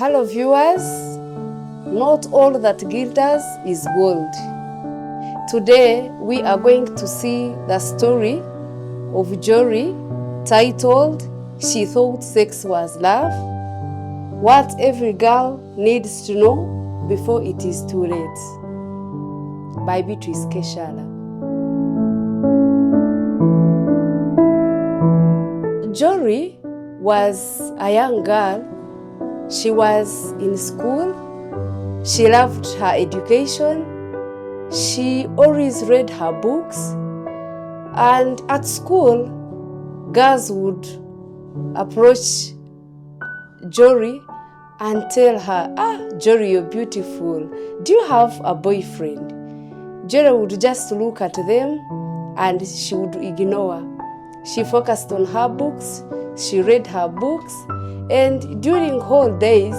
Hello viewers, not all that glitters is gold. Today we are going to see the story of Jory titled She Thought Sex Was Love, what every girl needs to know before it is too late, by discretion. Jory was a young girl. She was in school. She loved her education. She always read her books. And at school, girls would approach Jory and tell her, Jory, you're beautiful. Do you have a boyfriend? Jory would just look at them and she would ignore. She focused on her books. She read her books. And during holidays,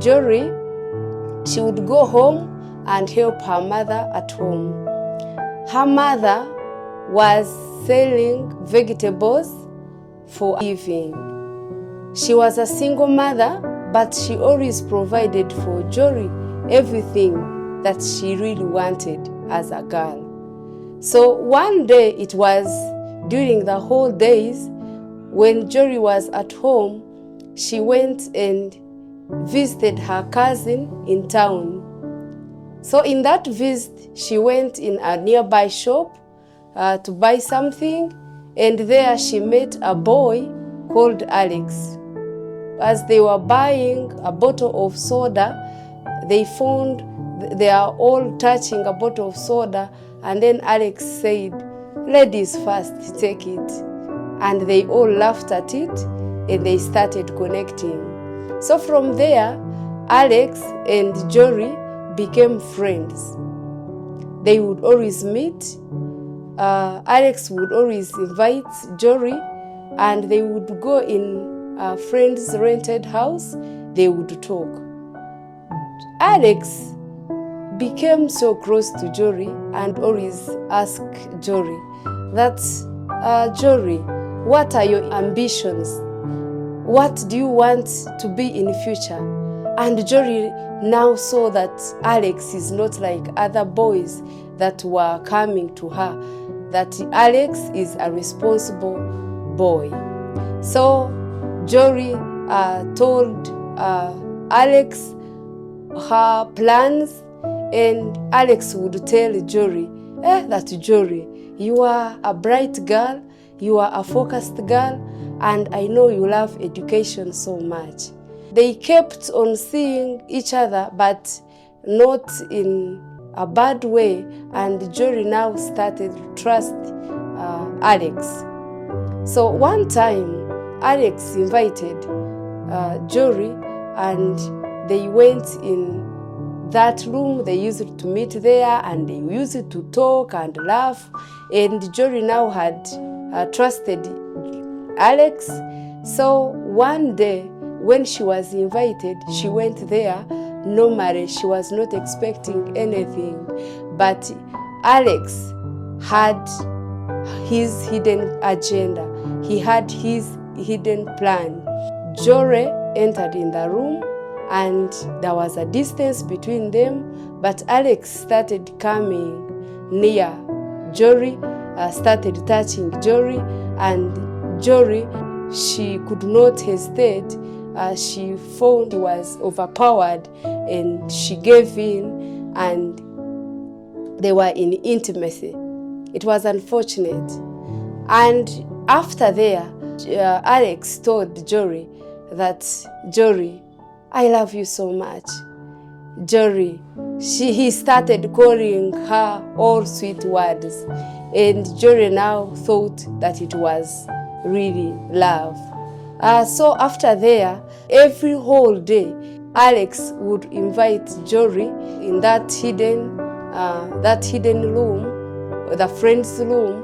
Jory, she would go home and help her mother at home. Her mother was selling vegetables for a living. She was a single mother, but she always provided for Jory everything that she really wanted as a girl. So one day, it was during the holidays, when Jory was at home, she went and visited her cousin in town. So in that visit, she went in a nearby shop to buy something, and there she met a boy called Alex. As they were buying a bottle of soda, they found they are all touching a bottle of soda, and then Alex said, "Ladies first, take it." And they all laughed at it, and they started connecting. So from there, Alex and Jory became friends. They would always meet. Alex would always invite Jory, and they would go in a friend's rented house. They would talk. Alex became so close to Jory and always asked Jory that, Jory, what are your ambitions? What do you want to be in the future? And Jory now saw that Alex is not like other boys that were coming to her, that Alex is a responsible boy. So Jory told Alex her plans, and Alex would tell Jory, that Jory, you are a bright girl, you are a focused girl, and I know you love education so much. They kept on seeing each other, but not in a bad way, and Jory now started to trust Alex. So one time, Alex invited Jory, and they went in that room. They used to meet there, and they used to talk and laugh, and Jory now had trusted Alex. So one day when she was invited, she went there. Normally she was not expecting anything, but Alex had his hidden agenda. He had his hidden plan. Jory entered in the room, and there was a distance between them, but Alex started coming near Jory, started touching Jory, and Jory, she could not hesitate. She found she was overpowered, and she gave in, and they were in intimacy. It was unfortunate. And after there, Alex told Jory that, Jory, I love you so much. Jory, he started calling her all sweet words, and Jory now thought that it was really love. So after there, every whole day, Alex would invite Jory in that hidden room, the friend's room,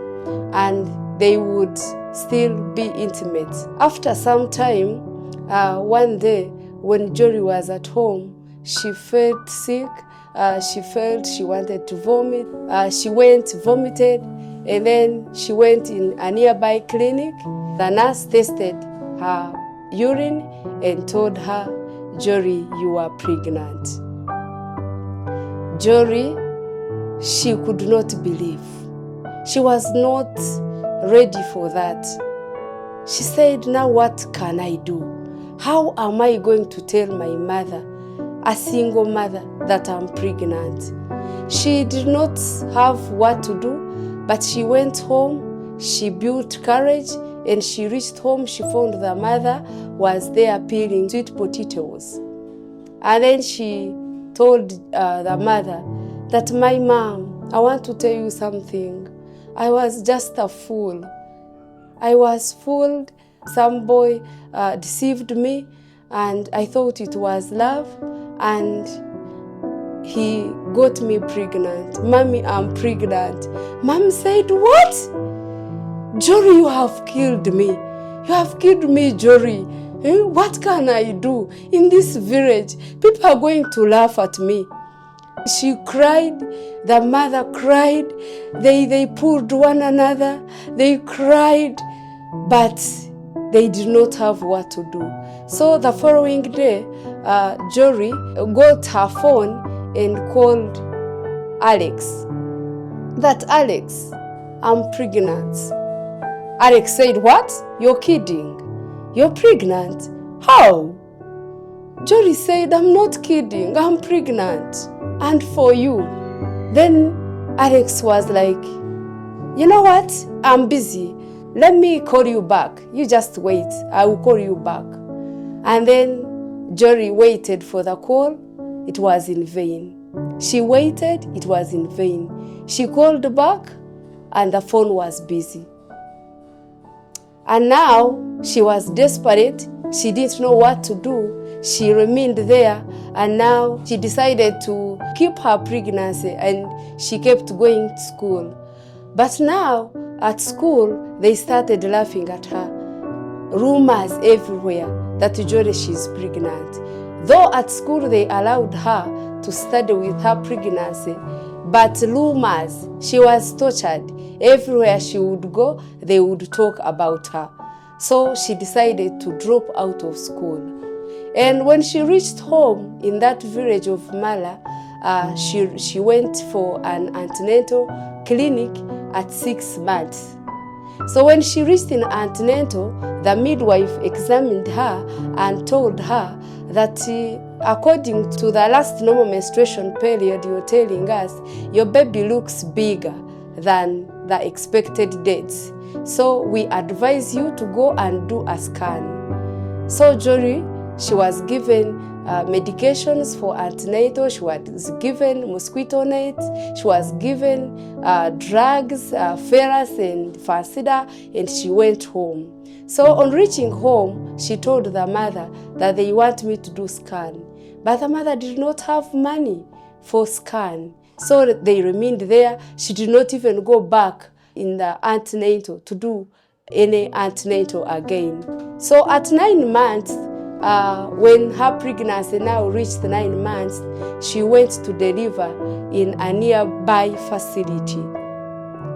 and they would still be intimate. After some time, one day when Jory was at home, she felt sick. She felt she wanted to vomit. She vomited, and then she went in a nearby clinic. The nurse tested her urine and told her, Jory, you are pregnant. Jory, she could not believe. She was not ready for that. She said, now what can I do? How am I going to tell my mother, a single mother, that I'm pregnant? She did not have what to do, but she went home, she built courage, and she reached home. She found the mother was there peeling sweet potatoes. And then she told the mother that, my mom, I want to tell you something. I was just a fool. I was fooled. Some boy deceived me, and I thought it was love, and he got me pregnant. Mommy, I'm pregnant. Mom said, what? Jory, you have killed me. You have killed me, Jory. What can I do in this village? People are going to laugh at me. She cried, the mother cried, they pulled one another, they cried, but they did not have what to do. So the following day, Jory got her phone and called Alex. That, Alex, I'm pregnant. Alex said, what? You're kidding. You're pregnant? How? Jory said, I'm not kidding, I'm pregnant. And for you. Then Alex was like, you know what? I'm busy. Let me call you back. You just wait. I will call you back. And then Jory waited for the call. It was in vain. She waited. It was in vain. She called back and the phone was busy. And now she was desperate. She didn't know what to do. She remained there, and now she decided to keep her pregnancy, and she kept going to school. But now at school, they started laughing at her. Rumors everywhere that Jory, she's pregnant. Though at school they allowed her to study with her pregnancy, but rumors, she was tortured. Everywhere she would go, they would talk about her. So she decided to drop out of school. And when she reached home in that village of Mala, she went for an antenatal clinic at 6 months. So when she reached in antenatal, the midwife examined her and told her that according to the last normal menstruation period you're telling us, your baby looks bigger than the expected dates. So we advise you to go and do a scan. So Jory, she was given medications for antenatal. She was given mosquito nets. She was given drugs, ferrous and Farcida, and she went home. So on reaching home, she told the mother that they want me to do scan. But the mother did not have money for scan. So they remained there. She did not even go back in the antenatal to do any antenatal again. So at 9 months, when her pregnancy now reached 9 months, she went to deliver in a nearby facility.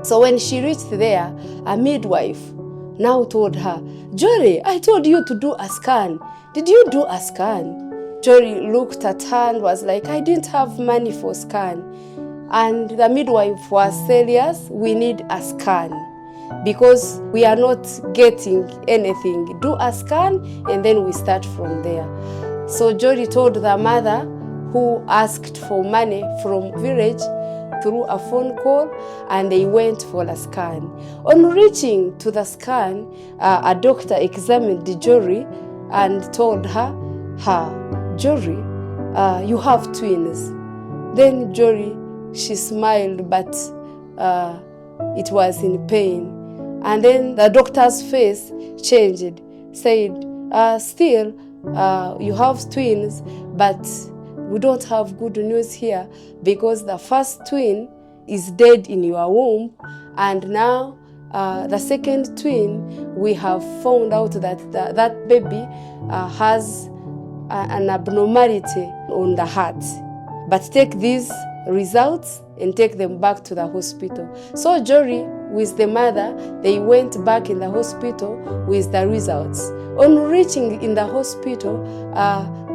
So when she reached there, a midwife now told her, Jory, I told you to do a scan. Did you do a scan? Jory looked at her and was like, I didn't have money for scan. And the midwife was serious, we need a scan, because we are not getting anything. Do a scan and then we start from there. So Jory told the mother, who asked for money from village through a phone call, and they went for a scan. On reaching to the scan, a doctor examined Jory and told her, Jory, you have twins. Then Jory, she smiled, but it was in pain. And then the doctor's face changed, said, still, you have twins, but we don't have good news here, because the first twin is dead in your womb, and now the second twin, we have found out that that baby has an abnormality on the heart. But take these results and take them back to the hospital. So Jory with the mother, they went back in the hospital with the results. On reaching in the hospital,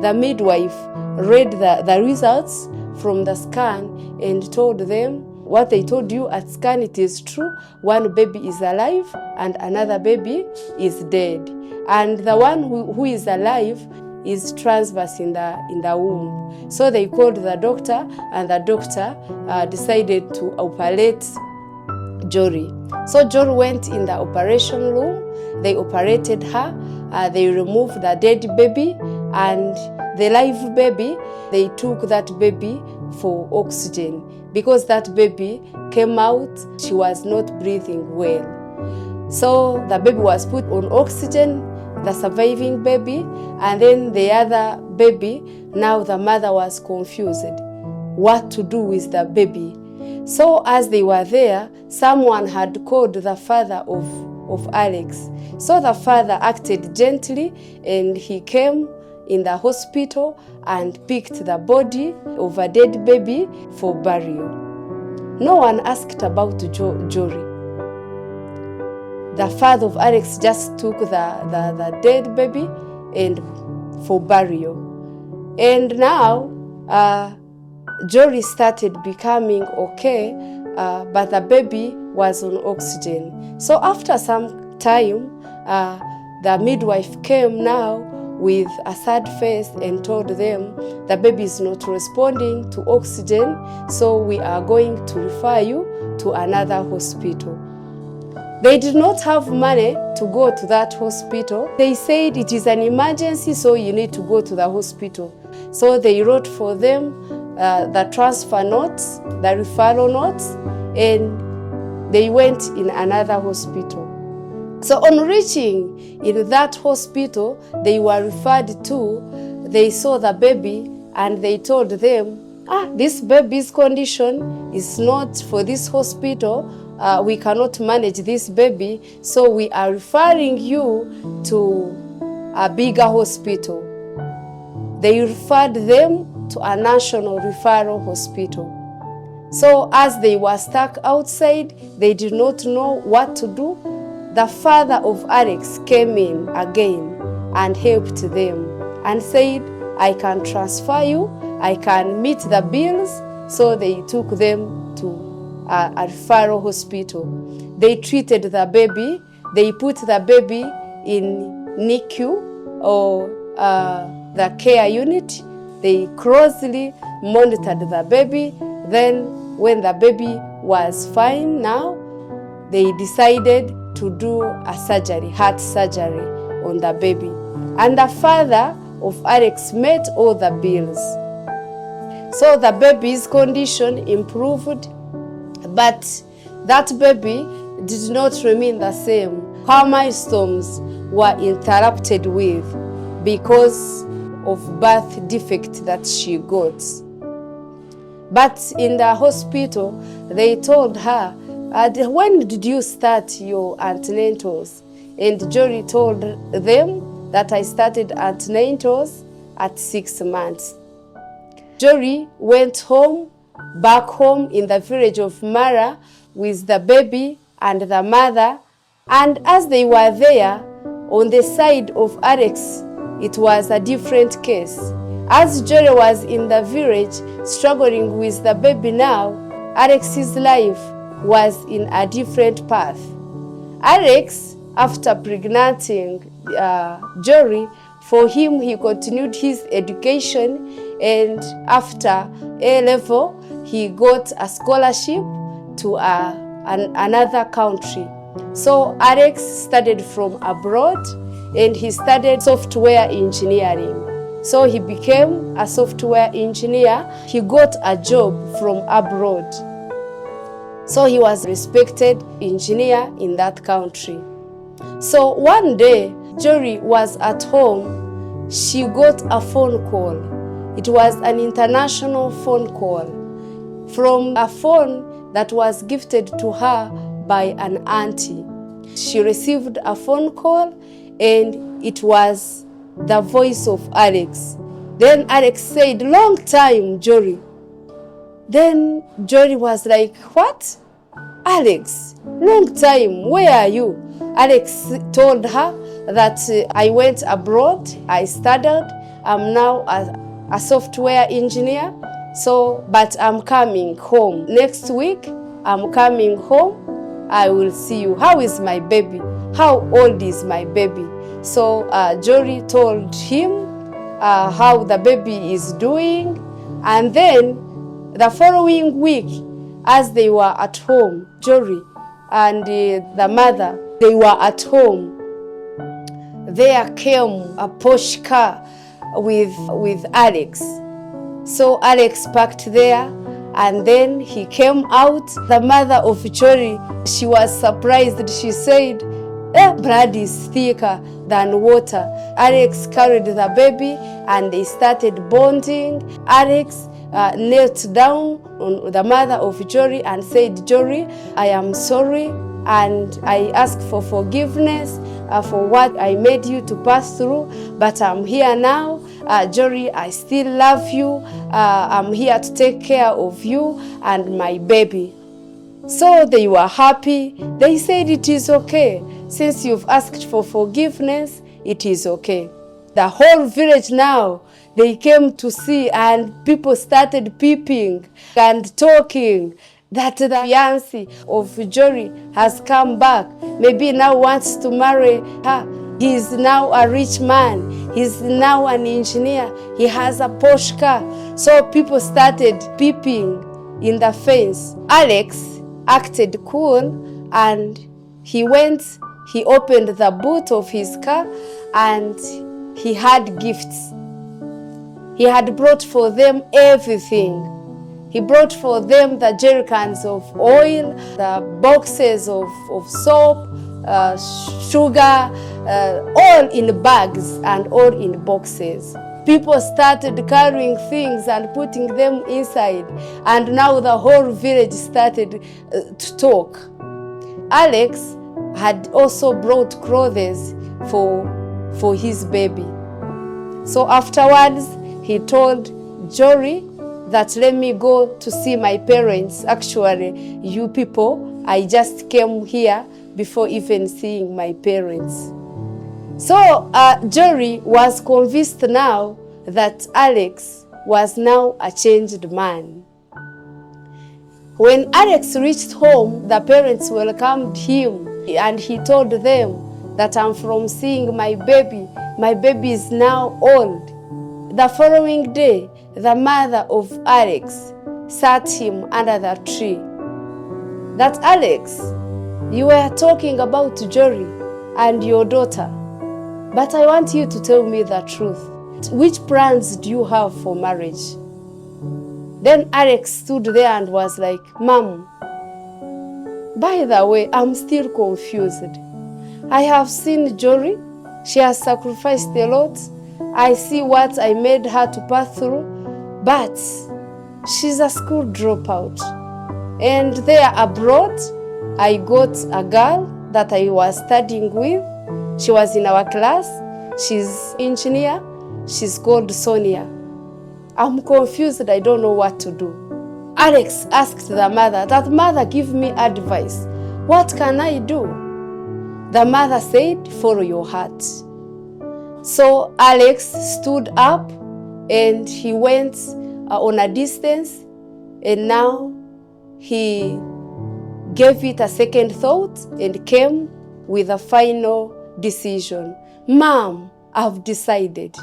the midwife read the results from the scan and told them, what they told you at scan, it is true. One baby is alive and another baby is dead. And the one who is alive is transverse in the womb. So they called the doctor, and the doctor decided to operate Jory. So Jory went in the operation room. They operated her. They removed the dead baby, and the live baby, they took that baby for oxygen. Because that baby came out, she was not breathing well. So the baby was put on oxygen, the surviving baby, and then the other baby, now the mother was confused what to do with the baby. So as they were there, someone had called the father of Alex. So the father acted gently, and he came in the hospital and picked the body of a dead baby for burial. No one asked about Jory. The father of Alex just took the dead baby and for burial. And now Jory started becoming okay, but the baby was on oxygen. So after some time, the midwife came now with a sad face and told them the baby is not responding to oxygen, so we are going to refer you to another hospital. They did not have money to go to that hospital. They said it is an emergency, so you need to go to the hospital. So they wrote for them the transfer notes, the referral notes, and they went in another hospital. So on reaching in that hospital they were referred to, they saw the baby and they told them, this baby's condition is not for this hospital. We cannot manage this baby, so we are referring you to a bigger hospital. They referred them to a national referral hospital. So as they were stuck outside, they did not know what to do. The father of Alex came in again and helped them and said, I can transfer you, I can meet the bills. So they took them to a referral hospital. They treated the baby, they put the baby in NICU or the care unit. They closely monitored the baby. Then when the baby was fine now, they decided to do a surgery, heart surgery on the baby. And the father of Alex met all the bills. So the baby's condition improved, but that baby did not remain the same. Her milestones were interrupted with because of birth defect that she got. But in the hospital, they told her, when did you start your antenatals? And Jory told them that I started antenatals at 6 months. Jory went home, back home in the village of Mara with the baby and the mother. And as they were there, on the side of Alex, it was a different case. As Jory was in the village struggling with the baby now, Alex's life was in a different path. Alex, after pregnating Jory, for him he continued his education, and after A-level he got a scholarship to another country. So Alex studied from abroad and he studied software engineering. So he became a software engineer. He got a job from abroad. So he was a respected engineer in that country. So one day, Jory was at home. She got a phone call. It was an international phone call from a phone that was gifted to her by an auntie. She received a phone call and it was the voice of Alex. Then Alex said, "Long time, Jory." Then Jory was like, "What? Alex, long time, where are you? Alex told her that I went abroad, I studied, I'm now a software engineer, but I'm coming home. Next week, I'm coming home, I will see you. How is my baby? How old is my baby? So Jory told him how the baby is doing, and then the following week, as they were at home, Jory and the mother, they were at home. There came a Porsche car with Alex. So Alex parked there, and then he came out. The mother of Jory, she was surprised. She said, blood is thicker than water. Alex carried the baby and they started bonding. Alex knelt down on the mother of Jory and said, Jory, I am sorry and I ask for forgiveness for what I made you to pass through, but I'm here now. Jory, I still love you. I'm here to take care of you and my baby. So they were happy. They said, it is okay. Since you've asked for forgiveness, it is okay. The whole village now, they came to see, and people started peeping and talking that the fiancé of Jory has come back. Maybe now wants to marry her. He is now a rich man. He's now an engineer. He has a Porsche car. So people started peeping in the fence. Alex acted cool, and he opened the boot of his car, and he had gifts. He had brought for them everything. He brought for them the jerry cans of oil, the boxes of soap, sugar, all in bags and all in boxes. People started carrying things and putting them inside, and now the whole village started to talk. Alex had also brought clothes for his baby. So afterwards, he told Jory that let me go to see my parents. Actually, you people, I just came here before even seeing my parents. So Jory was convinced now that Alex was now a changed man. When Alex reached home, the parents welcomed him, and he told them that I'm from seeing my baby. My baby is now old. The following day, the mother of Alex sat him under the tree. That Alex, you were talking about Jory and your daughter, but I want you to tell me the truth. Which plans do you have for marriage? Then Alex stood there and was like, Mom, by the way, I'm still confused. I have seen Jory. She has sacrificed a lot. I see what I made her to pass through, but she's a school dropout. And there abroad, I got a girl that I was studying with. She was in our class. She's engineer. She's called Sonia. I'm confused. I don't know what to do. Alex asked the mother, that mother, give me advice. What can I do? The mother said, follow your heart. So Alex stood up and he went on a distance, and now he gave it a second thought and came with a final decision. Mom, I've decided.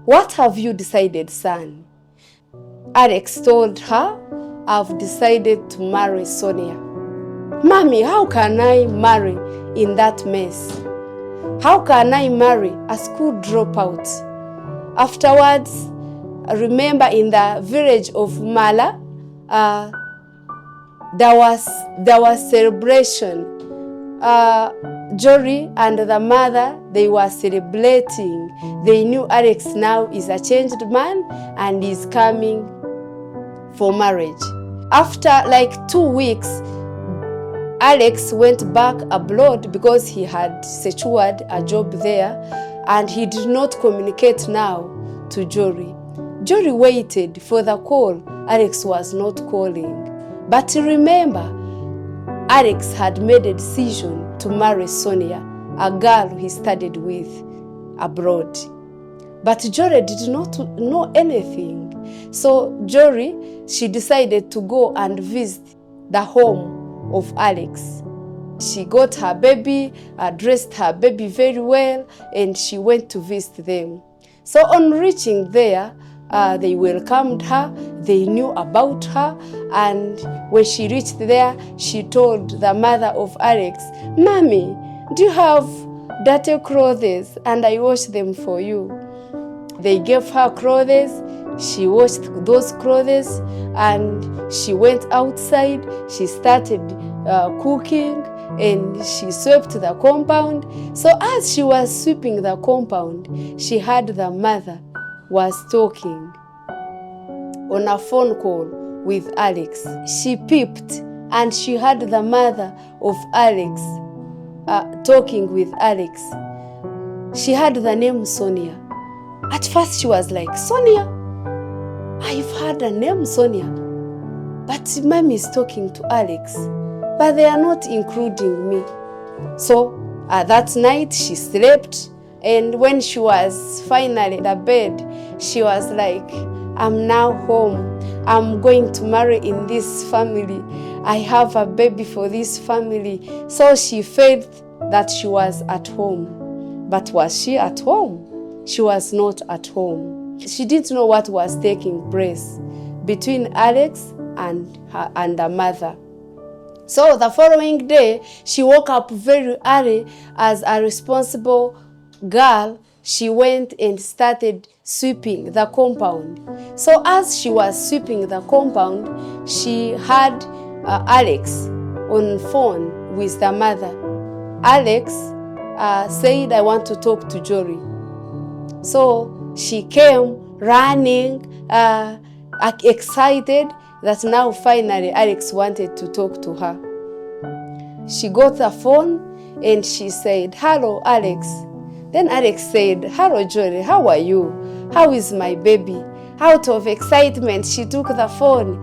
What have you decided, son? Alex told her, I've decided to marry Sonia. Mommy, how can I marry in that mess? How can I marry a school dropout? Afterwards, remember in the village of Mala, there was celebration. Jory and the mother, they were celebrating. They knew Alex now is a changed man and is coming for marriage. After like 2 weeks, Alex went back abroad because he had secured a job there, and he did not communicate now to Jory. Jory waited for the call. Alex was not calling. But remember, Alex had made a decision to marry Sonia, a girl he studied with abroad. But Jory did not know anything. So Jory, she decided to go and visit the home of Alex. She got her baby, dressed her baby very well, and she went to visit them. So on reaching there, they welcomed her, they knew about her, and when she reached there, she told the mother of Alex, "Mommy, do you have dirty clothes? And I wash them for you." They gave her clothes, she washed those clothes, and she went outside, she started cooking, and she swept the compound. So as she was sweeping the compound, she heard the mother was talking on a phone call with Alex. She peeped and she heard the mother of Alex talking with Alex. She heard the name Sonia. At first she was like, "Sonia? I've heard the name Sonia. But Mommy is talking to Alex. But they are not including me." So that night she slept, and when she was finally in the bed, she was like, "I'm now home. I'm going to marry in this family. I have a baby for this family." So she felt that she was at home. But was she at home? She was not at home. She didn't know what was taking place between Alex and the mother. So the following day, she woke up very early. As a responsible girl, she went and started sweeping the compound. So as she was sweeping the compound, she heard Alex on phone with the mother. Alex said, "I want to talk to Jory." So she came running, excited that now finally Alex wanted to talk to her. She got the phone and she said, "Hello, Alex." Then Alex said, "Hello, Jory, how are you? How is my baby?" Out of excitement, she took the phone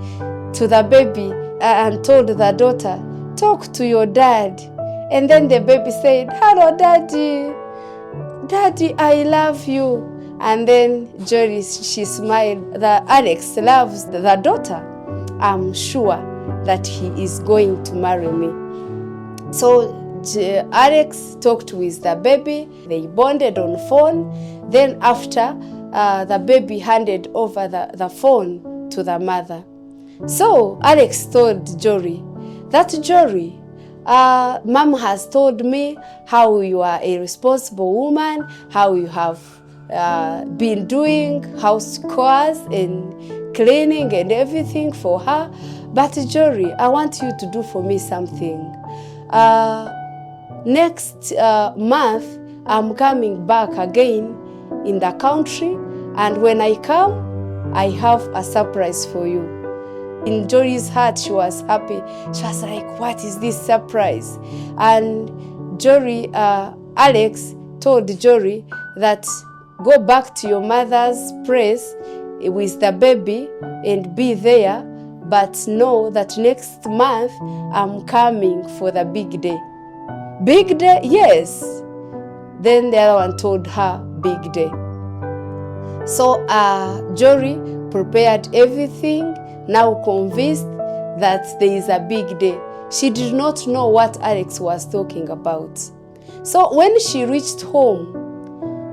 to the baby and told the daughter, "Talk to your dad." And then the baby said, "Hello, Daddy. Daddy, I love you." And then Jory, she smiled. Alex loves the daughter. "I'm sure that he is going to marry me." So Alex talked with the baby. They bonded on phone. Then after, the baby handed over the phone to the mother. So Alex told Jory that, "Jory, Mom has told me how you are a responsible woman, how you have been doing house chores and cleaning and everything for her. But Jory, I want you to do for me something. Next month, I'm coming back again in the country, and when I come, I have a surprise for you." In Jory's heart, she was happy. She was like, "What is this surprise?" And Alex told Jory that, "Go back to your mother's place with the baby and be there, but know that next month I'm coming for the big day." "Big day?" "Yes." Then the other one told her, "Big day." So Jory prepared everything, now convinced that there is a big day. She did not know what Alex was talking about. So when she reached home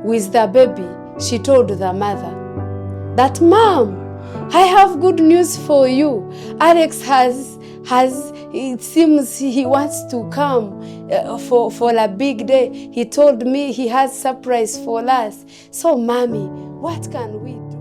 with the baby, she told the mother that, "Mom, I have good news for you. Alex it seems he wants to come for a big day. He told me he has surprise for us. So, Mommy, what can we do?"